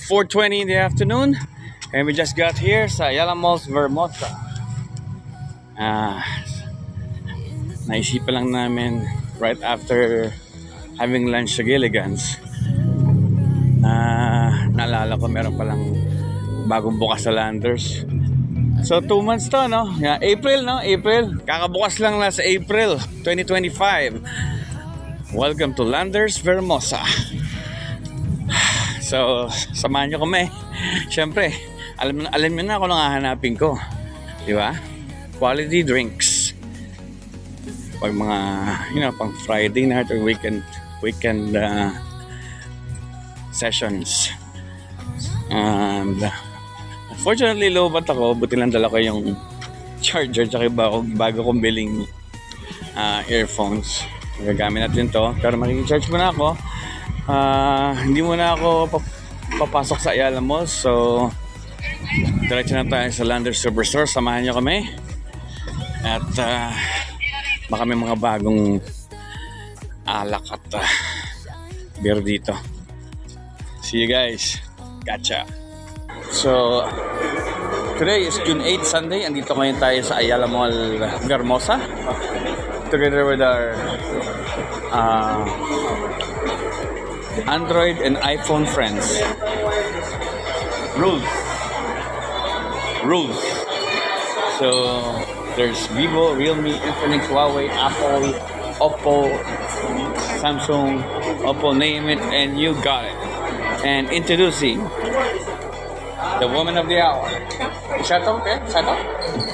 4:20 in the afternoon, and we just got here sa Ayala Malls, Vermosa. Naisipan lang namin right after having lunch sa Gilligan's na naalala ko meron palang bagong bukas sa Landers. So 2 months to, no? Yeah, April, no? April. Kakabukas lang na sa April 2025. Welcome to Landers, Vermosa. So, samahan nyo kami. Siyempre, alam nyo na kung anong hahanapin ko. Di ba? Quality drinks. Pag mga, pang Friday night or weekend sessions. And, unfortunately, lobat ako. Buti lang dala ko yung charger tsaka bago kong biling earphones. Gagamit natin to. Pero makikicharge muna ako. Hindi muna ako papasok sa Ayala Malls. So, diretso na tayo sa Landers Superstore. Samahan nyo kami. At baka may mga bagong alak at beer dito. See you guys. Gotcha. So, today is June 8, Sunday. Andito ngayon tayo sa Ayala Mall, Vermosa. Together with our Android and iPhone friends. Rules. So, there's Vivo, Realme, Infinix, Huawei, Apple, Oppo, Samsung, Oppo, name it, and you got it. And introducing the woman of the hour. Shout out, okay? Shout out?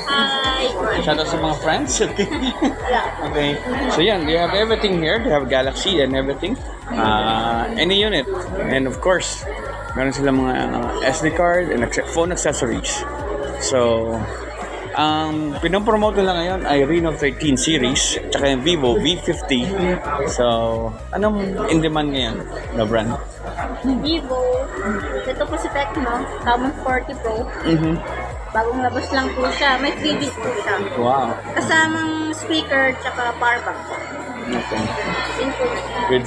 Hi. Shout out sa mga friends. Okay. Yeah. Okay. So yan, they have everything here. They have Galaxy and everything. Any unit. And of course, meron sila mga SD card and phone accessories. So, pinopromote nila ngayon ay Reno 13 series tsaka yung Vivo V50. So, anong in demand ngayon na brand? Vivo. Ito po si Tecno. Camon 40 Pro. Bagong labas lang po siya. May freebies po siya. Wow. Kasamang speaker tsaka power bank. Okay. Simple. Good.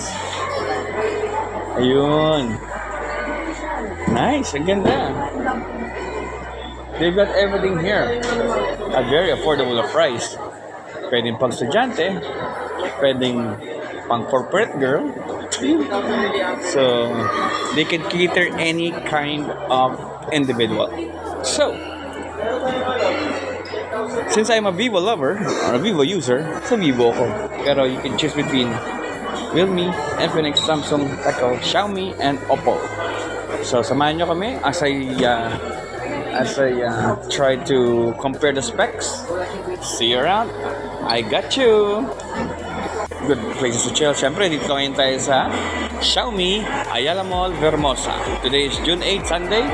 Ayun. Nice. Ang ganda. They've got everything here at very affordable price. Pwedeng pang estudyante, pwedeng pang corporate girl. So, they can cater any kind of individual. So, since I'm a Vivo lover, or a Vivo user, sa Vivo ko. Pero you can choose between Realme, Infinix, Samsung, Echo, Xiaomi, and Oppo. So, samahan nyo kami as I try to compare the specs. See you around. I got you. Good places to chill. Siyempre, dito ngayon tayo sa Xiaomi, Ayala Mall, Vermosa. Today is June 8, Sunday.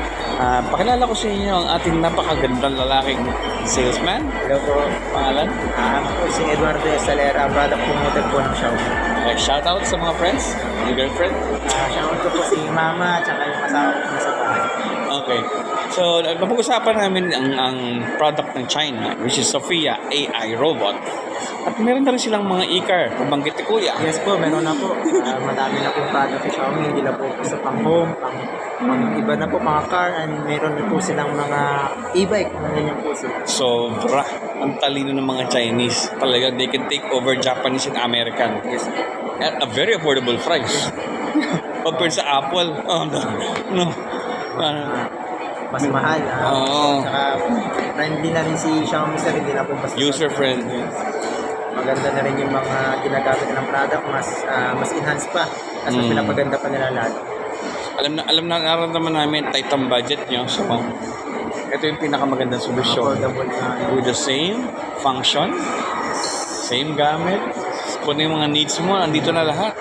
Pakilala ko sa inyo ang ating napakagandang lalaking salesman. Hello po. Pangalan? Ako po si Eduardo Salera, product promoter po ng Xiaomi. Shout out sa mga friends, yung girlfriend. Shoutout ko po si Mama at saka yung asawa ko sa bahay. Okay. So, napag-usapan namin ang product ng China, which is Sophia AI robot. At meron na rin silang mga e-car, pabanggit ni Kuya. Yes po, meron na po. Madami na po product ng Xiaomi, hindi na po sa pang-home, iba na po mga car, and meron na po silang mga e-bike, ganyan po sila. Sobra. Ang talino ng mga Chinese. Talaga, they can take over Japanese and American. Yes. At a very affordable price. Compared sa Apple. Oh, no. Mas mahal. Oo. Saka friendly na rin si Xiaomi sir, hindi na po basta User-friendly. maganda na rin yung mga ginagamit ng product, mas enhanced pa. Kasi mas pinapaganda pa nila lalo. Alam na nararamdaman namin tight ang budget nyo. So, ito yung pinakamagandang solusyon. Affordable na. With the same function, same gamit, kung yung mga needs mo, andito na lahat.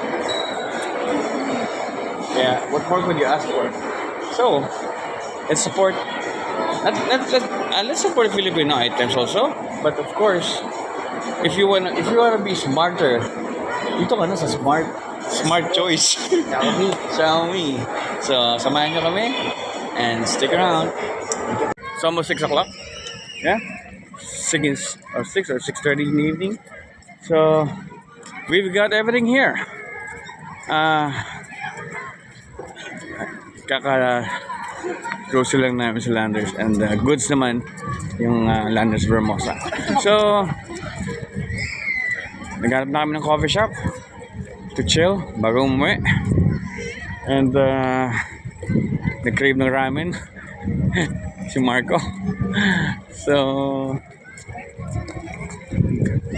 Kaya, what more could you ask for? So, let's support let's support Filipino items also. But of course, if you wanna be smarter, dito ka na sa smart choice. Xiaomi. So, samahan nyo kami and stick around. It's almost 6 o'clock. Yeah? 6 or 6:30 in the evening. So, we've got everything here. Grocery lang namin sa Landers. And goods naman, yung Landers Vermosa. So, naghanap na kami ng coffee shop to chill bago umuwi. And nag-crave ng ramen si Marco. So,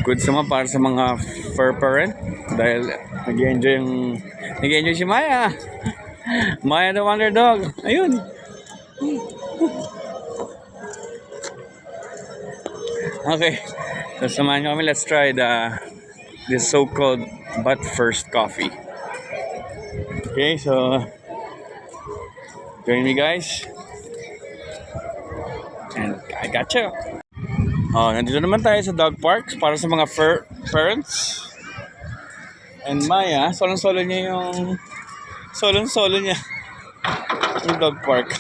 goods naman para sa mga fur parent dahil nag-enjoy si Maya. Maya the Wonder Dog. Ayun. Okay. So, samahan nyo kami. Let's try this so-called butt first coffee. Okay, so join me, guys. And I got you. Oh, nandito naman tayo sa dog parks para sa mga fur parents. And Maya, solo niya yung yung dog park.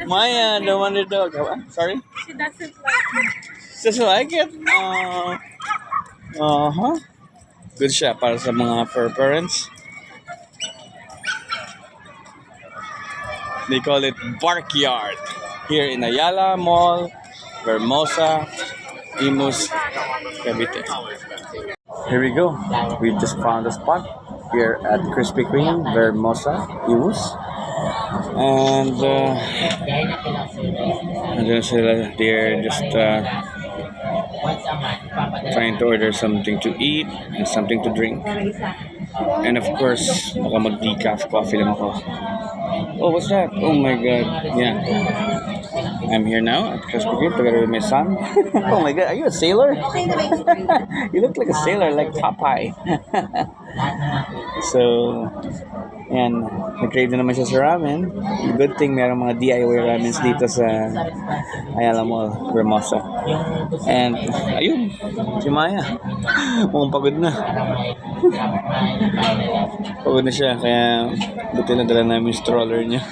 Maya, the Wonder Dog. Sorry? She doesn't like it. Doesn't like it? Good siya para sa mga fur parents. They call it Barkyard here in Ayala Mall, Vermosa, Imus, Cavite. Here we go. We just found a spot here at Krispy Kreme, Vermosa, Imus. And they're just trying to order something to eat and something to drink. And of course, baka mag-decaf coffee lang ako. Oh, what's that? Oh my God. Yeah. I'm here now at Krispy Kreme together with my son. Oh my God, are you a sailor? You look like a sailor, like Popeye. So, yan. Nag-crave na naman siya sa ramen. Good thing merong mga DIY ramens dito sa Ayala Mall, Vermosa. And, ayun, si Maya. Mukhang pagod na. Pagod na siya, kaya buti na dala namin yung stroller niya.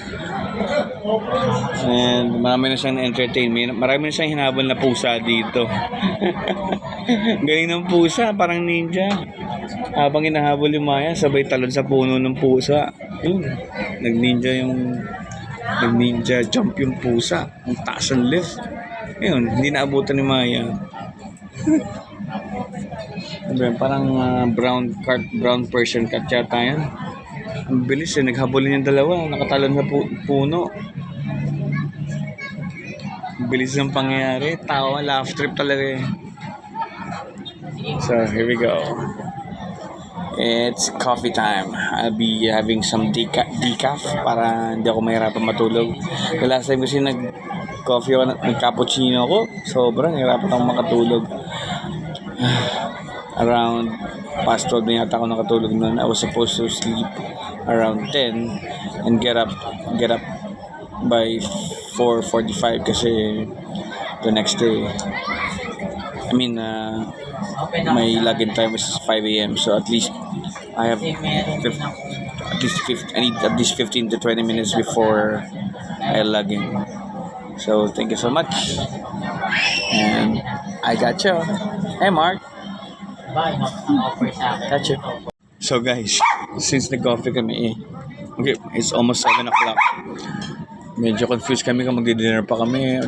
And marami na siyang na-entertain. Marami na siyang hinabol na pusa dito. Galing ng pusa, parang ninja. Habang hinahabol yung Maya, sabay talon sa puno ng pusa. Yun, nag-ninja jump yung pusa. Ang taas ang lift. Yun, hindi naabutan ni Maya. Parang brown Persian cat yata yan. Ang bilis eh, naghabulin yung dalawa, nakatalon sa puno. Ang bilis ng pangyayari, tawa, laugh trip talaga eh. So, here we go. It's coffee time. I'll be having some decaf para hindi ako mahirapan matulog. The last time kasi nag-coffee ako, nag-cappuccino ako, sobrang hirapan akong makatulog. Around past 12 na yata ako nakatulog noon. I was supposed to sleep around 10 and get up by 4:45 kasi the next day my login time is 5 a.m. so at least I have I need at least 15 to 20 minutes before I log in. So thank you so much. And I got you. Hey Mark. Got you. So guys, since nag-coffee kami okay, it's almost 7 o'clock. Medyo confused kami kung magdi-dinner pa kami,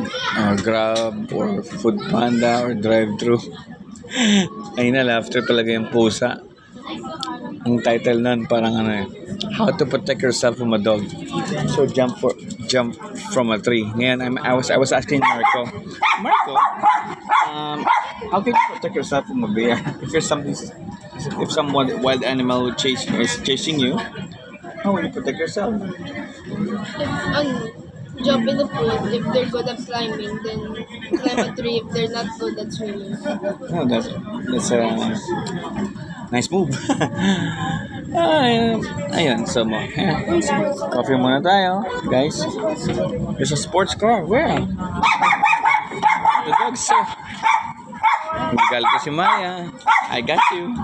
Grab or Food Panda or drive-thru. Ayun na, laughter talaga yung pusa. Ang title nun parang How to Protect Yourself from a Dog. So jump from a tree. Ngayon I was asking Marco, how can you protect yourself from a bear? If some wild animal is chasing you, how will you protect yourself? Jump in the pool. If they're good at climbing, then climb a tree. If they're not good at swimming. Oh, that's a nice move. Ayun, so coffee muna tayo, guys. There's a sports car. Where? The dog's so... Galit ko si Maya. I got you.